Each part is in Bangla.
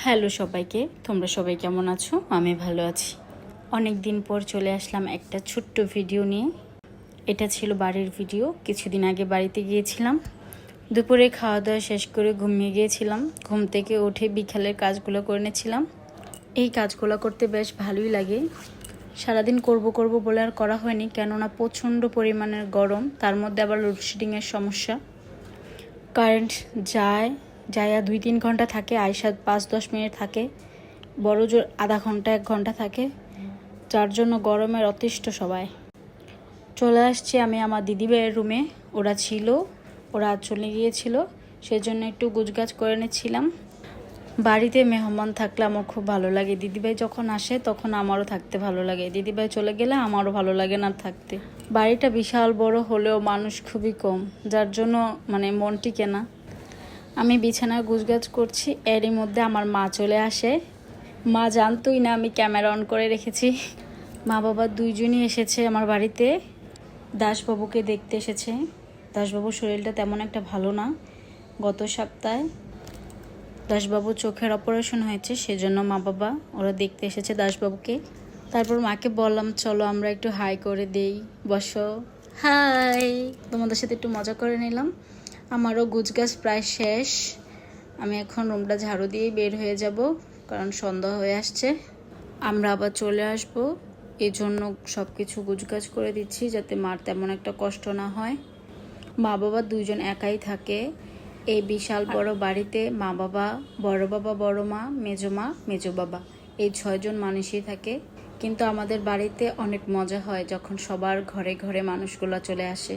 হ্যালো সবাইকে, তোমরা সবাই কেমন আছো? আমি ভালো আছি। অনেক দিন পর চলে আসলাম একটা ছোট্ট ভিডিও নিয়ে। এটা ছিল বাড়ির ভিডিও। কিছুদিন আগে বাড়িতে গিয়েছিলাম, দুপুরে খাওয়া দাওয়া শেষ করে ঘুমিয়ে গিয়েছিলাম। ঘুম থেকে উঠে বিকালের কাজগুলো করে নিয়েছিলাম। এই কাজগুলো করতে বেশ ভালোই লাগে। সারাদিন করব বলে আর করা হয়নি, কেননা প্রচণ্ড পরিমাণের গরম, তার মধ্যে আবার লোডশেডিংয়ের সমস্যা। কারেন্ট যায়া 2-3 ঘন্টা থাকে, আইসা 5-10 মিনিট থাকে, বড় জোর আধা ঘন্টা 1 ঘন্টা থাকে, যার জন্য গরমের অতিষ্ঠ সবাই। চলে আসছি আমি আমার দিদিভাইয়ের রুমে। ওরা চলে গিয়েছিল, সেজন্য একটু গুছগাছ করে নিচ্ছিলাম। বাড়িতে মেহমান থাকলে আমার খুব ভালো লাগে। দিদিভাই যখন আসে তখন আমারও থাকতে ভালো লাগে, দিদিভাই চলে গেলে আমারও ভালো লাগে না থাকতে। বাড়িটা বিশাল বড় হলেও মানুষ খুবই কম, যার জন্য মন টিকে না। আমি বিছানায় গুছগাছ করছি, এরই মধ্যে আমার মা চলে আসে। মা জানতোই না আমি ক্যামেরা অন করে রেখেছি। মা বাবা দুইজনই এসেছে আমার বাড়িতে। দাসবাবুকে দেখতে এসেছে। দাসবাবুর শরীরটা তেমন একটা ভালো না। গত সপ্তাহে দাসবাবুর চোখের অপারেশন হয়েছে, সেজন্য মা বাবা ওরা দেখতে এসেছে দাসবাবুকে। তারপর মাকে বললাম, চলো আমরা একটু হাই করে দেই, বসো। হাই, তোমাদের সাথে একটু মজা করে নিলাম। আমারও গুছগাছ প্রায় শেষ। আমি এখন রুমটা ঝাড়ু দিয়ে বের হয়ে যাব, কারণ সন্ধ্যা হয়ে আসছে। আমরা আবার চলে আসব, এই জন্য সব কিছু গুছগাছ করে দিচ্ছি যাতে মার তেমন একটা কষ্ট না হয়। মা বাবা দুইজন একাই থাকে এই বিশাল বড় বাড়িতে। মা বাবা, বড় মা, মেজো বাবা, এই 6 জন মানুষই থাকে। কিন্তু আমাদের বাড়িতে অনেক মজা হয় যখন সবার ঘরে ঘরে মানুষগুলো চলে আসে।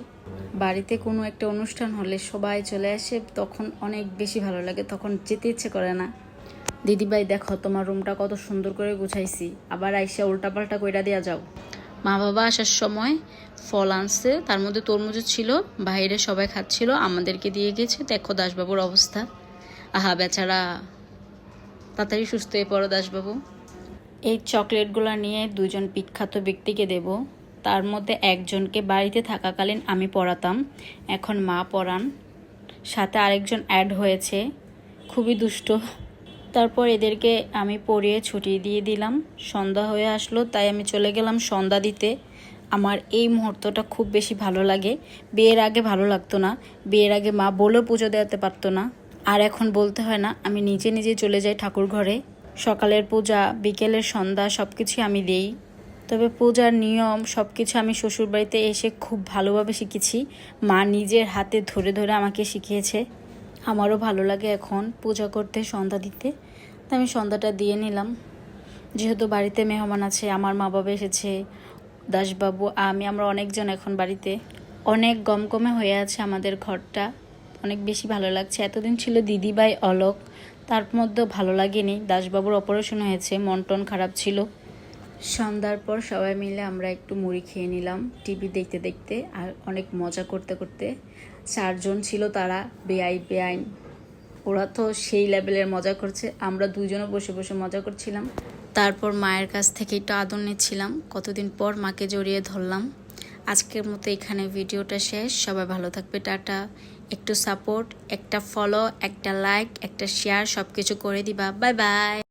বাড়িতে কোনো একটা অনুষ্ঠান হলে সবাই চলে আসে, তখন অনেক বেশি ভালো লাগে, তখন যেতে ইচ্ছে করে না। দিদিভাই দেখো তোমার রুমটা কত সুন্দর করে গুছাইছি, আবার আইসা উল্টাপাল্টা কইরা দেওয়া যাও। মা বাবা আসার সময় ফল আনছে, তার মধ্যে তরমুজও ছিল, বাইরে সবাই খাচ্ছিল, আমাদেরকে দিয়ে গেছে। দেখো দাসবাবুর অবস্থা, আহা বেচারা, তাড়াতাড়ি সুস্থ হয়ে পড়ো দাসবাবু। এই চকলেটগুলো নিয়ে 2জন বিখ্যাত ব্যক্তিকে দেব। তার মধ্যে একজনকে বাড়িতে থাকাকালীন আমি পড়াতাম, এখন মা পড়ান, সাথে আরেকজন অ্যাড হয়েছে, খুবই দুষ্ট। তারপর এদেরকে আমি পড়িয়ে ছুটি দিয়ে দিলাম। সন্ধ্যা হয়ে আসলো, তাই আমি চলে গেলাম সন্ধ্যা দিতে। আমার এই মুহূর্তটা খুব বেশি ভালো লাগে। বিয়ের আগে ভালো লাগতো না, বিয়ের আগে মা বলেও পুজো দেওয়াতে পারতো না, আর এখন বলতে হয় না, আমি নিজে নিজে চলে যাই ঠাকুর ঘরে। সকালের পূজা, বিকেলের সন্ধ্যা সব কিছুই আমি দেই। তবে পূজার নিয়ম সব কিছু আমি শ্বশুরবাড়িতে এসে খুব ভালোভাবে শিখেছি। মা নিজের হাতে ধরে ধরে আমাকে শিখিয়েছে। আমারও ভালো লাগে এখন পূজা করতে, সন্ধ্যা দিতে। তো আমি সন্ধ্যাটা দিয়ে নিলাম। যেহেতু বাড়িতে মেহমান আছে, আমার মা বাবা এসেছে, দাসবাবু, আমরা অনেকজন এখন বাড়িতে। অনেক গমগমে হয়ে আছে আমাদের ঘরটা, অনেক বেশি ভালো লাগছে। এতদিন ছিল দিদিভাই অলোক, তার মধ্যেও ভালো লাগেনি। দাসবাবুর অপারেশন হয়েছে, মন টন খারাপ ছিল। সন্ধ্যার পর সবাই মিলে আমরা একটু মুড়ি খেয়ে নিলাম টিভি দেখতে দেখতে, আর অনেক মজা করতে করতে। 4 জন ছিল, তারা বেআইন, ওরা তো সেই লেভেলের মজা করছে, আমরা 2 জনও বসে বসে মজা করছিলাম। তারপর মায়ের কাছ থেকে একটু আদর নিচ্ছিলাম, কতদিন পর মাকে জড়িয়ে ধরলাম। আজকের মতো এখানে ভিডিওটা শেষ। সবাই ভালো থাকবে, টাটা। একটু সাপোর্ট, একটা ফলো, একটা লাইক, একটা শেয়ার সব কিছু করে দিবা। Bye bye.